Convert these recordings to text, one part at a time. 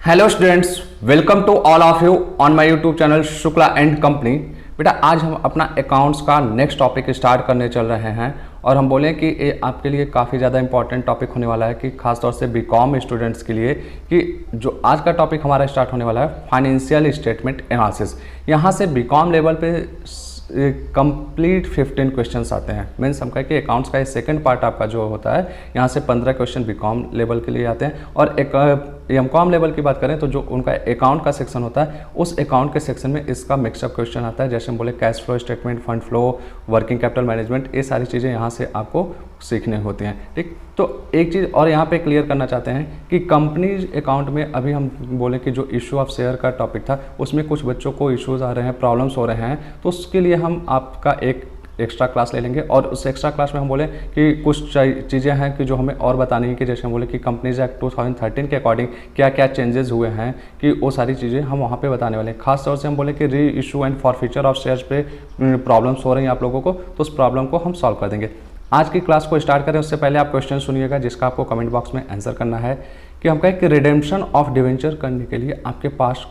Hello students, welcome to all of you on my YouTube channel Shukla and Company. बेटा आज हम अपना accounts का नेक्स्ट टॉपिक स्टार्ट करने चल रहे हैं और हम बोलें कि ये आपके लिए काफ़ी ज़्यादा इंपॉर्टेंट टॉपिक होने वाला है कि खासतौर से बीकॉम स्टूडेंट्स के लिए कि जो आज का टॉपिक हमारा स्टार्ट होने वाला है फाइनेंशियल स्टेटमेंट एनालिसिस। यहाँ से बीकॉम लेवल पे कंप्लीट 15 क्वेश्चंस आते हैं। मीन्स हम कहें कि अकाउंट्स का ये सेकंड पार्ट आपका जो होता है यहाँ से 15 क्वेश्चन बीकॉम लेवल के लिए आते हैं। और एक एमकॉम लेवल की बात करें तो जो उनका अकाउंट का सेक्शन होता है उस अकाउंट के सेक्शन में इसका मिक्सअप क्वेश्चन आता है। जैसे हम बोले cash flow statement, fund flow, working capital management, ये सारी चीज़ें यहाँ से आपको सीखने होती हैं। ठीक, तो एक चीज़ और यहाँ पे क्लियर करना चाहते हैं कि कंपनी अकाउंट में अभी हम बोले कि जो इशू ऑफ शेयर का टॉपिक था उसमें कुछ बच्चों को इश्यूज आ रहे हैं, प्रॉब्लम्स हो रहे हैं, तो उसके लिए हम आपका एक एक्स्ट्रा क्लास ले लेंगे। और उस एक्स्ट्रा क्लास में हम बोले कि कुछ चीज़ें हैं कि जो हमें और बतानी है कि जैसे हम बोले कि कंपनीज एक्ट 2013 के अकॉर्डिंग क्या क्या चेंजेस हुए हैं कि वो सारी चीज़ें हम वहाँ पे बताने वाले हैं। खास तौर से हम बोले कि री issue and forfeiture of shares पे प्रॉब्लम्स हो रही हैं आप लोगों को, तो उस प्रॉब्लम को हम सॉल्व कर देंगे। आज की क्लास को स्टार्ट करें उससे पहले आप क्वेश्चन सुनिएगा जिसका आपको कमेंट बॉक्स में आंसर करना है कि हम कहें कि रिडेम्पशन ऑफ डिवेंचर करने के लिए आपके पास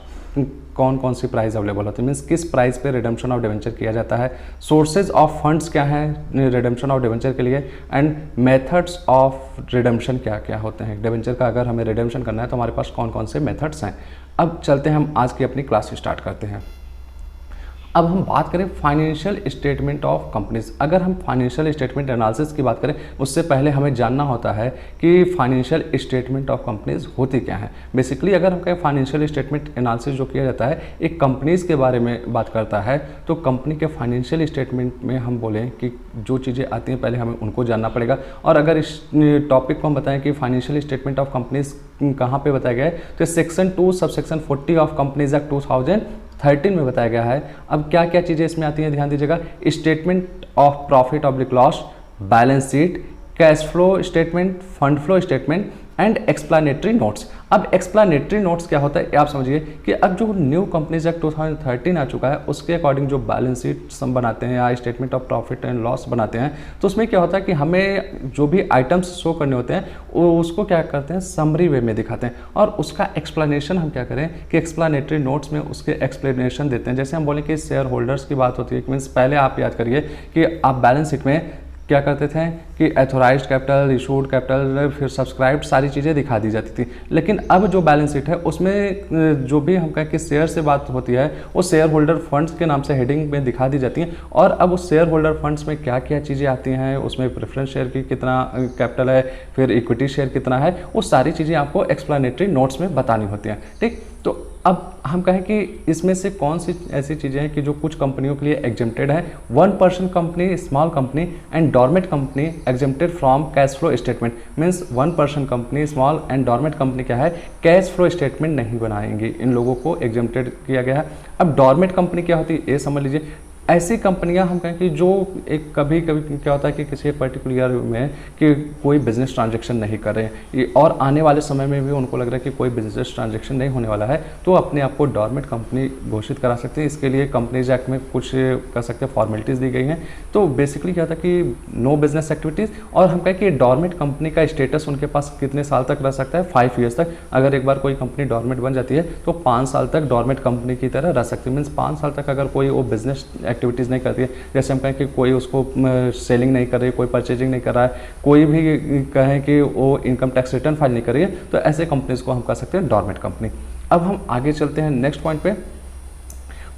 कौन कौन सी प्राइस अवेलेबल होती है, मीन्स किस प्राइस पे रिडेम्पशन ऑफ डिवेंचर किया जाता है, सोर्सेज ऑफ फंड्स क्या हैं रिडेम्पशन ऑफ डिवेंचर के लिए, एंड मेथड्स ऑफ रिडेम्पशन क्या क्या होते हैं। डिवेंचर का अगर हमें रिडेम्पशन करना है तो हमारे पास कौन कौन से मेथड्स हैं। अब चलते हैं, हम आज की अपनी क्लास स्टार्ट करते हैं। अब हम बात करें फाइनेंशियल स्टेटमेंट ऑफ कंपनीज। अगर हम फाइनेंशियल स्टेटमेंट एनालिसिस की बात करें उससे पहले हमें जानना होता है कि फाइनेंशियल स्टेटमेंट ऑफ कंपनीज होती क्या है। बेसिकली अगर हम कहें फाइनेंशियल स्टेटमेंट एनालिसिस जो किया जाता है एक कंपनीज के बारे में बात करता है, तो कंपनी के फाइनेंशियल स्टेटमेंट में हम बोलें कि जो चीज़ें आती हैं पहले हमें उनको जानना पड़ेगा। और अगर इस टॉपिक को हम बताएं कि फाइनेंशियल स्टेटमेंट ऑफ कंपनीज कहाँ पर बताया गया है तो section 2 subsection 40 of companies act 2013 में बताया गया है। अब क्या क्या चीज़ें इसमें आती हैं ध्यान दीजिएगा। Statement of profit oblique loss, balance sheet, cash flow statement, fund flow statement and explanatory notes. अब एक्सप्लानेटरी नोट्स क्या होता है आप समझिए कि अब जो न्यू कंपनीज एक्ट 2013 आ चुका है उसके अकॉर्डिंग जो बैलेंस शीट हम बनाते हैं या statement of profit and loss बनाते हैं तो उसमें क्या होता है कि हमें जो भी आइटम्स शो करने होते हैं वो उसको क्या करते हैं समरी वे में दिखाते हैं और उसका एक्सप्लेनेशन हम क्या करें कि एक्सप्लानेटरी नोट्स में उसके एक्सप्लेनेशन देते हैं। जैसे हम बोलें कि शेयर होल्डर्स की बात होती है, मीन्स पहले आप याद करिए कि आप बैलेंस शीट में क्या करते थे कि एथोराइज्ड कैपिटल, इशूड कैपिटल, फिर सब्सक्राइब्ड सारी चीज़ें दिखा दी जाती थी। लेकिन अब जो बैलेंस शीट है उसमें जो भी हम कहें कि शेयर से बात होती है वो शेयर होल्डर फंड्स के नाम से हेडिंग में दिखा दी जाती हैं। और अब उस शेयर होल्डर फंड्स में क्या क्या चीज़ें आती हैं, उसमें प्रेफरेंस शेयर की कितना कैपिटल है, फिर इक्विटी शेयर कितना है, वो सारी चीज़ें आपको एक्सप्लेनेटरी नोट्स में बतानी होती हैं। ठीक, तो अब हम कहें कि इसमें से कौन सी ऐसी चीज़ें हैं कि जो कुछ कंपनियों के लिए एग्जेम्प्टेड है। 1% company, small company and dormant company exempted from cash flow statement. Means 1% company, small and dormant company क्या है, कैश फ्लो स्टेटमेंट नहीं बनाएंगी, इन लोगों को एग्जेम्प्टेड किया गया है। अब डॉर्मेंट कंपनी क्या होती है ये समझ लीजिए। ऐसी कंपनियां हम कहें कि जो एक कभी कभी क्या होता है कि किसी पर्टिकुलर ईयर में कि कोई बिजनेस ट्रांजैक्शन नहीं कर रहे हैं और आने वाले समय में भी उनको लग रहा है कि कोई बिजनेस ट्रांजैक्शन नहीं होने वाला है तो अपने आप को डॉर्मेंट कंपनी घोषित करा सकते हैं। इसके लिए कंपनीज एक्ट में कुछ कर सकते हैं फॉर्मेलिटीज़ दी गई हैं। तो बेसिकली क्या होता है कि नो बिजनेस एक्टिविटीज़, और हम कहें कि डॉर्मेंट कंपनी का स्टेटस उनके पास कितने साल तक रह सकता है, 5 ईयर्स तक। अगर एक बार कोई कंपनी डॉर्मेंट बन जाती है तो 5 साल तक डॉर्मेंट कंपनी की तरह रह सकती है। मीन्स 5 साल तक अगर कोई वो बिजनेस एक्टिविटीज़ नहीं करती है, जैसे हम कहें कि कोई उसको सेलिंग नहीं कर रही है, कोई परचेजिंग नहीं कर रहा है, कोई भी कहें कि वो इनकम टैक्स रिटर्न फाइल नहीं कर रही है, तो ऐसे कंपनीज को हम कह सकते हैं डॉर्मेंट कंपनी। अब हम आगे चलते हैं नेक्स्ट पॉइंट पे।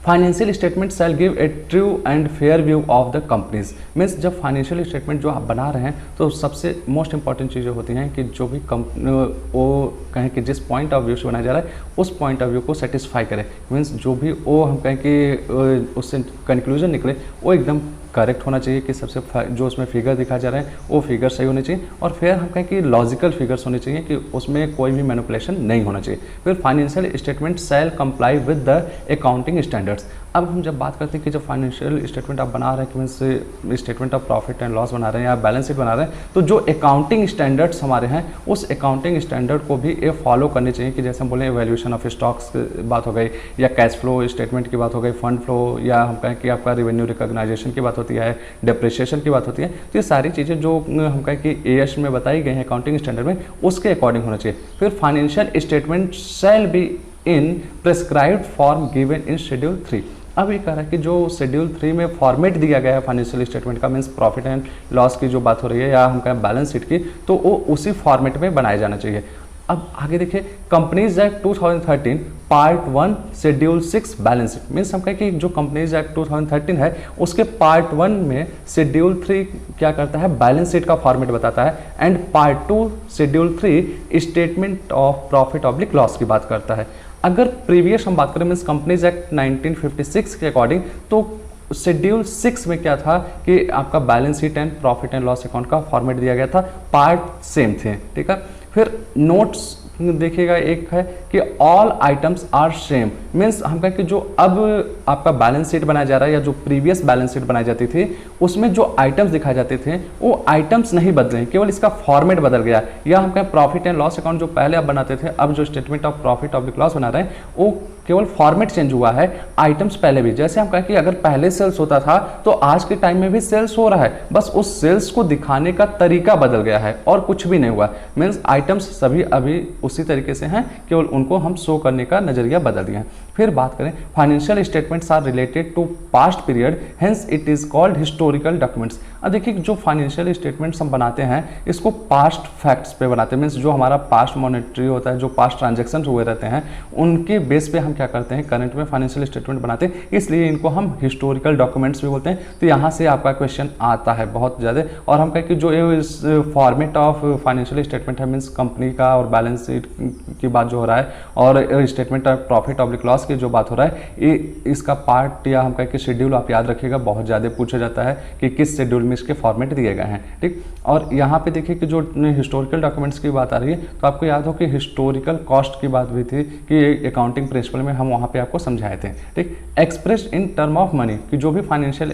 Financial statement shell give a true and fair view of the companies. Means जब फाइनेंशियल स्टेटमेंट जो आप बना रहे हैं तो सबसे मोस्ट इंपॉर्टेंट चीज़ें होती हैं कि जो भी कंपनी वो कहें कि जिस पॉइंट ऑफ व्यू से बनाया जा रहा है उस पॉइंट ऑफ व्यू को सेटिस्फाई करे। मीन्स जो भी वो हम कहें कि उससे कंक्लूजन निकले वो एकदम करेक्ट होना चाहिए कि सबसे जो उसमें फिगर दिखाए जा रहे हैं वो फिगर सही होने चाहिए, और फिर हम कहें कि लॉजिकल फिगर्स होने चाहिए कि उसमें कोई भी मैनिपुलेशन नहीं होना चाहिए। फिर financial statement shell comply with the accounting standards. अब हम जब बात करते हैं कि जब फाइनेंशियल स्टेटमेंट आप बना रहे हैं कि means statement of profit and loss बना रहे हैं या बैलेंस शीट बना रहे हैं, तो जो अकाउंटिंग स्टैंडर्ड्स हमारे हैं उस अकाउंटिंग स्टैंडर्ड को भी ये फॉलो करनी चाहिए कि जैसे हम बोले वैल्यूएशन ऑफ स्टॉक्स की बात हो गई, या कैश फ्लो स्टेटमेंट की बात हो गई, फंड फ्लो, या हम कहें कि आपका रेवेन्यू रिकॉग्नाइजेशन की बात होती है, डिप्रिसिएशन की बात होती है। तो ये सारी चीज़ें जो हम कहें कि एएस में बताई गई हैं अकाउंटिंग स्टैंडर्ड में, उसके अकॉर्डिंग होना चाहिए। फिर financial statement shall be in prescribed form given in schedule 3। अब ये कह रहा है कि जो शेड्यूल 3 में फॉर्मेट दिया गया है फाइनेंशियल स्टेटमेंट का, मीन्स प्रॉफिट एंड लॉस की जो बात हो रही है या हम कहें बैलेंस शीट की, तो वो उसी फॉर्मेट में बनाया जाना चाहिए। अब आगे देखिए, companies act 2013 part 1 schedule 6 balance sheet, means हम कहें कि जो कंपनीज एक्ट 2013 है उसके पार्ट 1 में शेड्यूल 3 क्या करता है, बैलेंस शीट का फॉर्मेट बताता है, and part 2 schedule 3 statement of profit oblique loss की बात करता है। अगर प्रीवियस हम बात करें मीन्स कंपनीज एक्ट 1956 के अकॉर्डिंग, तो शेड्यूल 6 में क्या था कि आपका balance sheet and profit and loss account का फॉर्मेट दिया गया था, पार्ट सेम थे, ठीक है। फिर नोट्स देखिएगा, एक है कि all items are same, means हम कहें कि जो अब आपका बैलेंस शीट बनाया जा रहा है या जो प्रीवियस बैलेंस शीट बनाई जाती थी उसमें जो आइटम्स दिखाए जाते थे वो आइटम्स नहीं बदले हैं, केवल इसका फॉर्मेट बदल गया। या हम कहें प्रॉफिट एंड लॉस अकाउंट जो पहले आप बनाते थे, अब जो statement of profit oblique loss बना रहे हैं वो केवल फॉर्मेट चेंज हुआ है, आइटम्स पहले भी। जैसे हम कहें कि अगर पहले सेल्स होता था तो आज के टाइम में भी सेल्स हो रहा है, बस उस सेल्स को दिखाने का तरीका बदल गया है और कुछ भी नहीं हुआ। मीन्स आइटम्स सभी अभी उसी तरीके से हैं, केवल उनको हम शो करने का नजरिया बदल दिया है। फिर बात करें, financial statements are related to past period, hence it is called historical documents. अब देखिए, जो फाइनेंशियल स्टेटमेंट्स हम बनाते हैं इसको पास्ट फैक्ट्स पे बनाते हैं, मीन्स जो हमारा पास्ट मॉनेटरी होता है, जो पास्ट ट्रांजेक्शन हुए रहते हैं उनके बेस पे हम क्या करते हैं, करंट में फाइनेंशियल स्टेटमेंट बनाते हैं, इसलिए इनको हम हिस्टोरिकल डॉक्यूमेंट्स भी बोलते हैं। तो यहाँ से आपका क्वेश्चन आता है बहुत ज़्यादा। और हम कहें कि जो ये फॉर्मेट ऑफ फाइनेंशियल स्टेटमेंट है, मीन्स कंपनी का और बैलेंस शीट की बात जो हो रहा है और statement of profit oblique loss की जो बात हो रहा है, ये इसका पार्ट या हम कहें कि शेड्यूल आप याद रखिएगा, बहुत ज़्यादा पूछा जाता है कि किस शेड्यूल में इसके फॉर्मेट दिए गए हैं, ठीक। और यहाँ पे देखिए कि जो हिस्टोरिकल डॉक्यूमेंट्स की बात आ रही है, तो आपको याद हो कि हिस्टोरिकल कॉस्ट की बात हुई थी कि अकाउंटिंग प्रिंसिपल में हम वहाँ पे आपको समझाए थे, ठीक। Express in term of money, कि जो भी फाइनेंशियल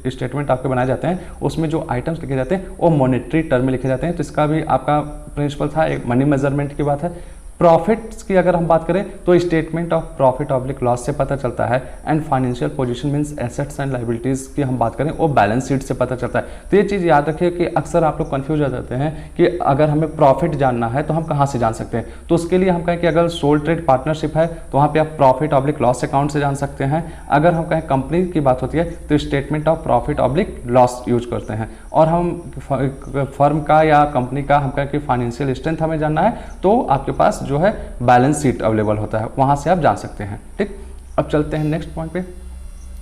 स्टेटमेंट आपके बनाए जाते हैं उसमें जो आइटम्स लिखे जाते हैं वो मॉनेटरी टर्म में लिखे जाते हैं, तो इसका भी आपका प्रिंसिपल था, एक मनी मेजरमेंट की बात है। प्रॉफिट्स की अगर हम बात करें तो statement of profit oblique loss से पता चलता है, and financial position means assets and liabilities की हम बात करें वो बैलेंस शीट से पता चलता है। तो ये चीज़ याद रखिए कि अक्सर आप लोग कंफ्यूज हो जाते हैं कि अगर हमें प्रॉफिट जानना है तो हम कहाँ से जान सकते हैं। तो उसके लिए हम कहें कि अगर सोल ट्रेड पार्टनरशिप है तो वहाँ पर आप प्रॉफिट ऑब्लिक लॉस अकाउंट से जान सकते हैं। अगर हम कहें कंपनी की बात होती है तो statement of profit oblique loss use करते हैं। और हम फर्म का या कंपनी का हम कहें कि फाइनेंशियल स्ट्रेंथ हमें जानना है तो आपके पास जो है बैलेंस शीट अवेलेबल होता है, वहां से आप जान सकते हैं, ठीक। अब चलते हैं नेक्स्ट पॉइंट पे।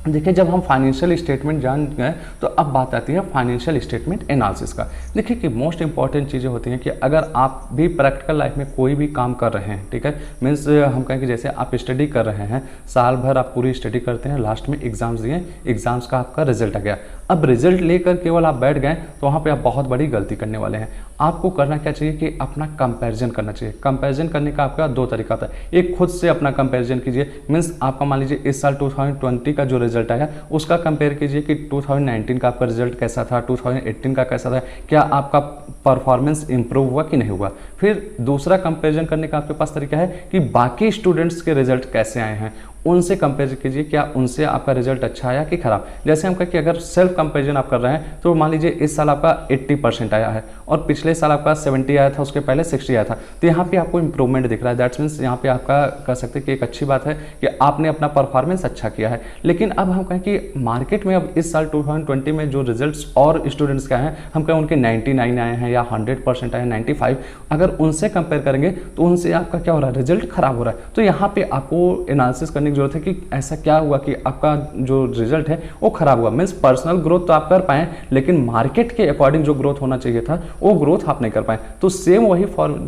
देखिए, जब हम फाइनेंशियल स्टेटमेंट जान गए तो अब बात आती है फाइनेंशियल स्टेटमेंट एनालिसिस का। देखिए कि मोस्ट इंपॉर्टेंट चीज़ें होती हैं कि अगर आप भी प्रैक्टिकल लाइफ में कोई भी काम कर रहे हैं, ठीक है, मीन्स हम कहें कि जैसे आप स्टडी कर रहे हैं, साल भर आप पूरी स्टडी करते हैं, लास्ट में एग्जाम्स दिए, एग्जाम्स का आपका रिजल्ट आ गया, अब रिजल्ट लेकर केवल आप बैठ गए तो वहाँ पे आप बहुत बड़ी गलती करने वाले हैं। आपको करना क्या चाहिए कि अपना कंपैरिजन करना चाहिए। कंपैरिजन करने का आपका दो तरीका होता है, एक खुद से अपना कंपैरिजन कीजिए, मीन्स आपका मान लीजिए इस साल 2020 का जो रिजल्ट आया उसका कंपेयर कीजिए कि 2019 का आपका रिजल्ट कैसा था, 2018 का कैसा था, क्या आपका परफॉर्मेंस इंप्रूव हुआ कि नहीं हुआ। फिर दूसरा कंपैरिजन करने का आपके पास तरीका है कि बाकी स्टूडेंट्स के रिजल्ट कैसे आए हैं, उनसे कंपेयर कीजिए, क्या उनसे आपका रिजल्ट अच्छा आया कि खराब। जैसे हम कहें कि अगर सेल्फ कंपेरिजन आप कर रहे हैं तो मान लीजिए इस साल आपका 80% आया है और पिछले साल आपका 70 आया था, उसके पहले 60 आया था, तो यहाँ पे आपको इंप्रूवमेंट दिख रहा है। दैट्स मीन्स यहाँ पे आपका कह सकते हैं कि एक अच्छी बात है कि आपने अपना परफॉर्मेंस अच्छा किया है। लेकिन अब हम कहें कि मार्केट में अब इस साल 2020 में जो रिजल्ट्स और स्टूडेंट्स के आए हैं, हम कहें उनके 99 आए हैं या 100% आए हैं, 95, अगर उनसे कंपेयर करेंगे तो उनसे आपका क्या हो रहा है, रिजल्ट खराब हो रहा है। तो यहाँ पे आपको एनालिसिस करने की जरूरत है कि ऐसा क्या हुआ कि आपका जो रिजल्ट है वो खराब हुआ। मीन्स पर्सनल ग्रोथ तो आप कर पाए लेकिन मार्केट के अकॉर्डिंग जो ग्रोथ होना चाहिए था वो ग्रोथ आप नहीं कर पाए। तो सेम वही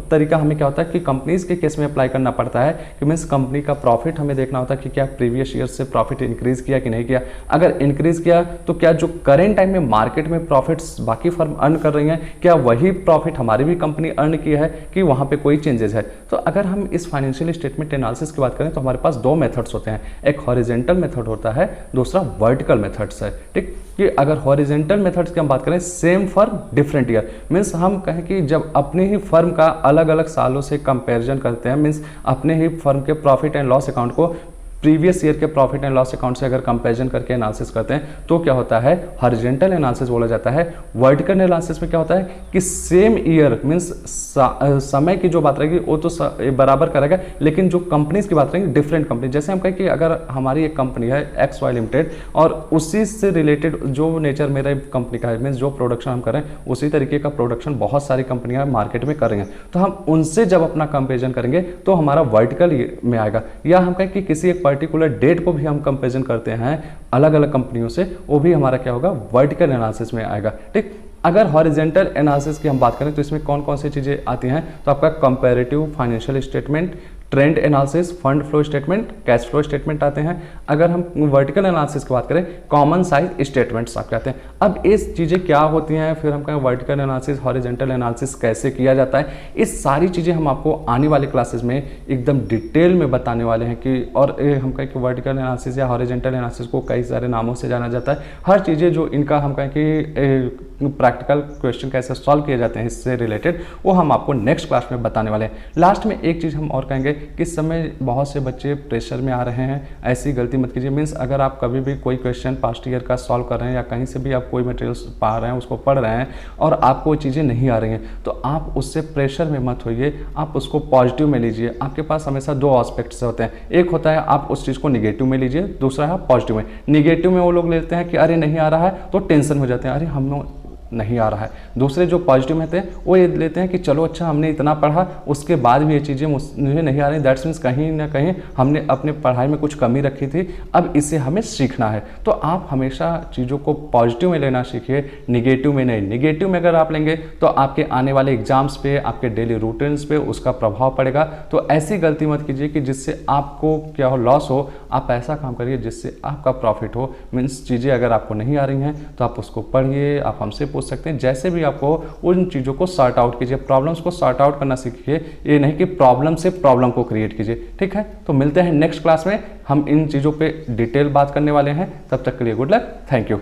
तरीका हमें क्या होता है कि कंपनीज के केस में अप्लाई करना पड़ता है कि मीन्स कंपनी का प्रॉफिट हमें देखना होता है कि क्या प्रीवियस ईयर से प्रॉफिट इंक्रीज किया कि नहीं किया। अगर इंक्रीज किया तो क्या जो करेंट टाइम में मार्केट में प्रॉफिट्स बाकी फर्म अर्न कर रही हैं, क्या वही प्रॉफिट हमारी भी कंपनी अर्न किया है कि वहाँ पे कोई चेंजेस है। तो अगर हम इस फाइनेंशियल स्टेटमेंट एनालिसिस की बात करें तो हमारे पास दो मेथड्स होते हैं, एक हॉरिजेंटल मेथड होता है, दूसरा वर्टिकल मेथड्स है। ठीक, कि अगर हॉरिजेंटल मेथड्स की हम बात करें, same firm different year, means हम कहें कि जब अपने ही फर्म का अलग अलग सालों से कंपैरिजन करते हैं, मीन्स अपने ही फर्म के प्रॉफिट एंड लॉस अकाउंट को प्रीवियस ईयर के प्रॉफिट एंड लॉस अकाउंट से अगर कंपैरिजन करके एनालिसिस करते हैं तो क्या होता है, हॉरिजॉन्टल एनालिसिस बोला जाता है। वर्टिकल एनालिसिस में क्या होता है कि सेम ईयर मींस समय की जो बात रहेगी वो तो बराबर करेगा, लेकिन जो कंपनीज की बात रहेगी डिफरेंट कंपनी, जैसे हम कहें कि अगर हमारी एक कंपनी है एक्स वाई लिमिटेड और उसी से रिलेटेड जो नेचर मेरा कंपनी का है, मीन्स जो प्रोडक्शन हम कर रहे हैं उसी तरीके का प्रोडक्शन बहुत सारी कंपनियां मार्केट में कर रही हैं, तो हम उनसे जब अपना कंपेरिजन करेंगे तो हमारा वर्टिकल में आएगा। या हम कहें कि किसी एक पर्टिकुलर डेट को भी हम कंपेरिजन करते हैं अलग अलग कंपनियों से, वो भी हमारा क्या होगा, वर्टिकल एनालिसिस में आएगा। ठीक, अगर हॉरिजॉन्टल एनालिसिस की हम बात करें तो इसमें कौन कौन सी चीज़ें आती हैं, तो आपका comparative financial statement, trend analysis, fund flow statement, cash flow statement आते हैं। अगर हम वर्टिकल एनालिसिस की बात करें, कॉमन साइज स्टेटमेंट्स आपके आते हैं। अब इस चीज़ें क्या होती हैं, फिर हम कहें वर्टिकल एनालिसिस, हॉरिजॉन्टल एनालिसिस कैसे किया जाता है, इस सारी चीज़ें हम आपको आने वाले क्लासेस में एकदम डिटेल में बताने वाले हैं कि, और हम कहें कि वर्टिकल एनालिसिस या हॉरिजॉन्टल एनालिसिस को कई सारे नामों से जाना जाता है। हर चीज़ें जो इनका हम कहें कि प्रैक्टिकल क्वेश्चन कैसे सॉल्व किए जाते हैं इससे रिलेटेड, वो हम आपको नेक्स्ट क्लास में बताने वाले हैं। लास्ट में एक चीज़ हम और कहेंगे कि इस समय बहुत से बच्चे प्रेशर में आ रहे हैं, ऐसी गलती मत कीजिए। मीन्स अगर आप कभी भी कोई क्वेश्चन पास्ट ईयर का सॉल्व कर रहे हैं या कहीं से भी आप कोई मटेरियल्स पा रहे हैं, उसको पढ़ रहे हैं और आपको वो चीज़ें नहीं आ रही हैं, तो आप उससे प्रेशर में मत होइए, आप उसको पॉजिटिव में लीजिए। आपके पास हमेशा दो एस्पेक्ट्स होते हैं, एक होता है आप उस चीज़ को निगेटिव में लीजिए, दूसरा है पॉजिटिव में। निगेटिव में वो लोग लेते हैं कि अरे नहीं आ रहा है तो टेंशन हो जाते हैं, अरे हम नहीं आ रहा है। दूसरे जो पॉजिटिव में थे वो ये लेते हैं कि चलो अच्छा हमने इतना पढ़ा उसके बाद भी ये चीज़ें मुझे नहीं आ रही, दैट्स मीन्स कहीं ना कहीं हमने अपने पढ़ाई में कुछ कमी रखी थी, अब इसे हमें सीखना है। तो आप हमेशा चीज़ों को पॉजिटिव में लेना सीखिए, निगेटिव में नहीं। निगेटिव में अगर आप लेंगे तो आपके आने वाले एग्जाम्स पे, आपके डेली रूटीन्स पे उसका प्रभाव पड़ेगा। तो ऐसी गलती मत कीजिए कि जिससे आपको क्या हो, लॉस हो। आप ऐसा काम करिए जिससे आपका प्रॉफिट हो। मीन्स चीज़ें अगर आपको नहीं आ रही हैं तो आप उसको पढ़िए, आप हमसे पूछ सकते हैं, जैसे भी आपको उन चीज़ों को सॉर्ट आउट कीजिए, प्रॉब्लम्स को सॉर्ट आउट करना सीखिए, ये नहीं कि प्रॉब्लम से प्रॉब्लम को क्रिएट कीजिए। ठीक है, तो मिलते हैं नेक्स्ट क्लास में, हम इन चीज़ों पे डिटेल बात करने वाले हैं। तब तक के लिए गुड लक, थैंक यू।